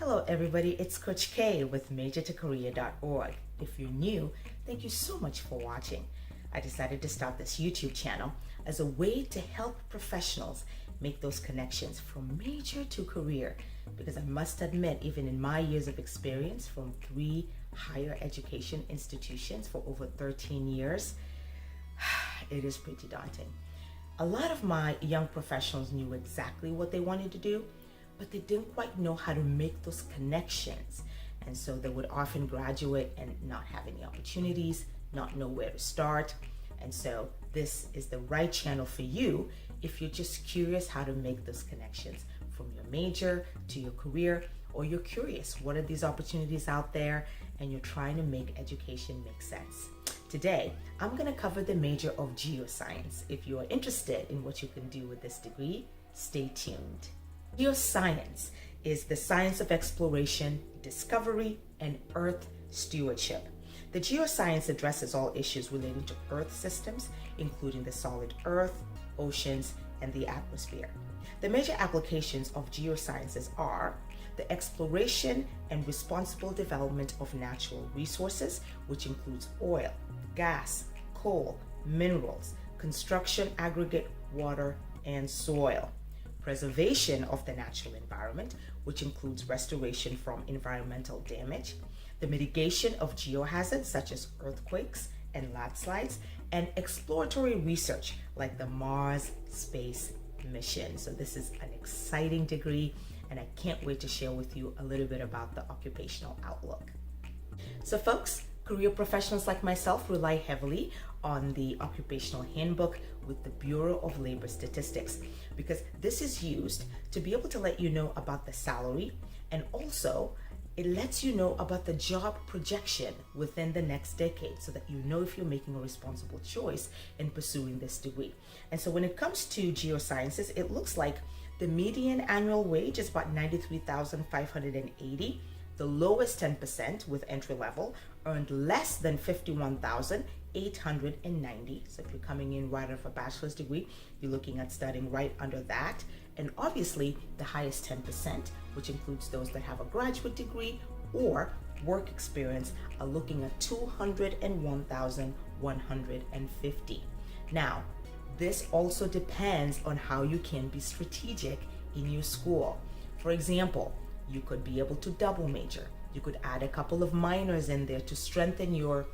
Hello everybody, it's Coach K with MajortoCareer.org. If you're new, thank you so much for watching. I decided to start this YouTube channel as a way to help professionals make those connections from major to career, because I must admit, even in my years of experience from 3 higher education institutions for over 13 years, it is pretty daunting. A lot of my young professionals knew exactly what they wanted to do, but they didn't quite know how to make those connections. And so they would often graduate and not have any opportunities, not know where to start. And so this is the right channel for you if you're just curious how to make those connections from your major to your career, or you're curious, what are these opportunities out there, and you're trying to make education make sense. Today, I'm going to cover the major of Geoscience. If you are interested in what you can do with this degree, stay tuned. Geoscience is the science of exploration, discovery, and Earth stewardship. The Geoscience addresses all issues relating to Earth systems, including the solid Earth, oceans, and the atmosphere. The major applications of geosciences are the exploration and responsible development of natural resources, which includes oil, gas, coal, minerals, construction, aggregate, water, and soil. Preservation of the natural environment, which includes restoration from environmental damage, the mitigation of geohazards such as earthquakes and landslides, and exploratory research like the Mars space mission. So this is an exciting degree, and I can't wait to share with you a little bit about the occupational outlook. So folks, career professionals like myself rely heavily on the occupational handbook with the Bureau of Labor Statistics, because this is used to be able to let you know about the salary, and also it lets you know about the job projection within the next decade, so that you know if you're making a responsible choice in pursuing this degree. And so when it comes to geosciences, it looks like the median annual wage is about $93,580. The lowest 10% with entry level earned less than $51,890. So if you're coming in right out of a bachelor's degree, you're looking at starting right under that. And obviously the highest 10%, which includes those that have a graduate degree or work experience, are looking at $201,150. Now, this also depends on how you can be strategic in your school. For example, you could be able to double major. You could add a couple of minors in there to strengthen your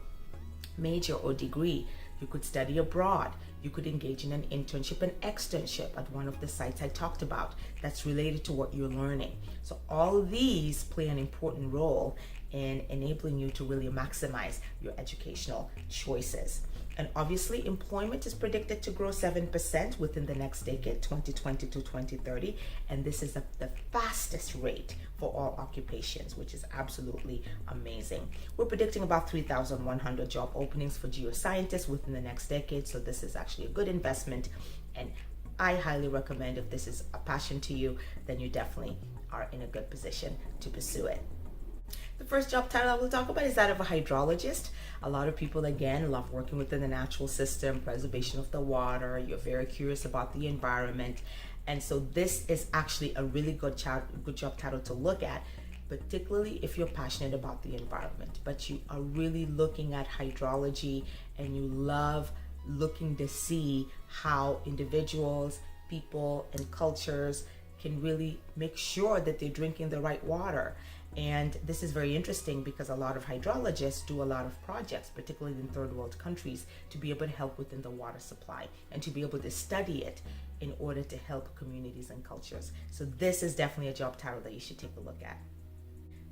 major or degree. You could study abroad. You could engage in an internship and externship at one of the sites I talked about that's related to what you're learning. So all of these play an important role in enabling you to really maximize your educational choices. And obviously, employment is predicted to grow 7% within the next decade, 2020 to 2030. And this is the fastest rate for all occupations, which is absolutely amazing. We're predicting about 3,100 job openings for geoscientists within the next decade. So this is actually a good investment. And I highly recommend, if this is a passion to you, then you definitely are in a good position to pursue it. The first job title I will talk about is that of a hydrologist. A lot of people, again, love working within the natural system, preservation of the water. You're very curious about the environment. And so this is actually a really good job title to look at, particularly if you're passionate about the environment, but you are really looking at hydrology and you love looking to see how individuals, people, and cultures can really make sure that they're drinking the right water. And this is very interesting because a lot of hydrologists do a lot of projects, particularly in third world countries, to be able to help within the water supply and to be able to study it in order to help communities and cultures. So this is definitely a job title that you should take a look at.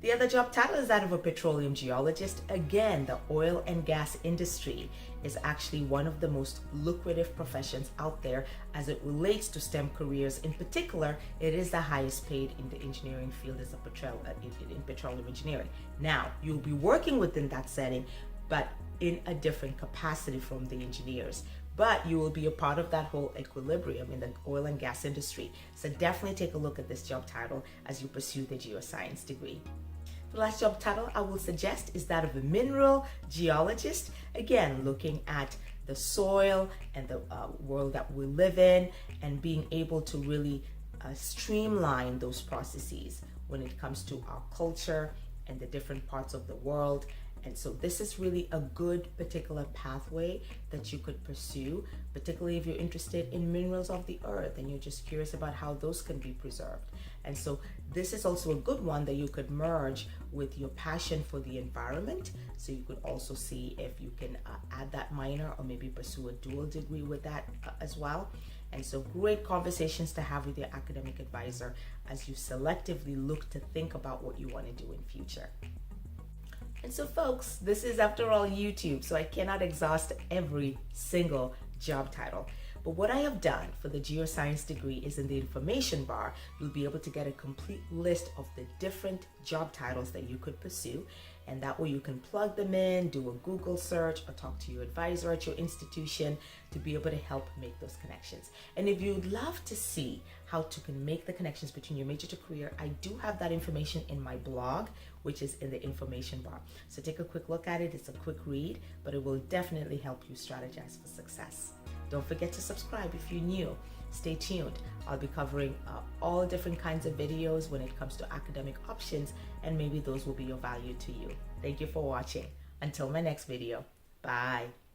The other job title is that of a petroleum geologist. Again, the oil and gas industry is actually one of the most lucrative professions out there as it relates to STEM careers. In particular, it is the highest paid in the engineering field as a in petroleum engineering. Now, you'll be working within that setting, but in a different capacity from the engineers. But you will be a part of that whole equilibrium in the oil and gas industry. So definitely take a look at this job title as you pursue the geoscience degree. The last job title I will suggest is that of a mineral geologist. Again, looking at the soil and the world that we live in, and being able to really streamline those processes. when it comes to our culture and the different parts of the world. And so this is really a good particular pathway that you could pursue, particularly if you're interested in minerals of the earth and you're just curious about how those can be preserved. And so this is also a good one that you could merge with your passion for the environment. So you could also see if you can add that minor or maybe pursue a dual degree with that as well. And so great conversations to have with your academic advisor as you selectively look to think about what you want to do in future. And so folks, this is after all YouTube, so I cannot exhaust every single job title. But what I have done for the Geoscience degree is in the information bar, you'll be able to get a complete list of the different job titles that you could pursue. And that way you can plug them in, do a Google search, or talk to your advisor at your institution to be able to help make those connections. And if you'd love to see how to make the connections between your major to career, I do have that information in my blog, which is in the information bar. So take a quick look at it. It's a quick read, but it will definitely help you strategize for success. Don't forget to subscribe if you're new. Stay tuned. I'll be covering all different kinds of videos when it comes to academic options, and maybe those will be of value to you. Thank you for watching. Until my next video. Bye.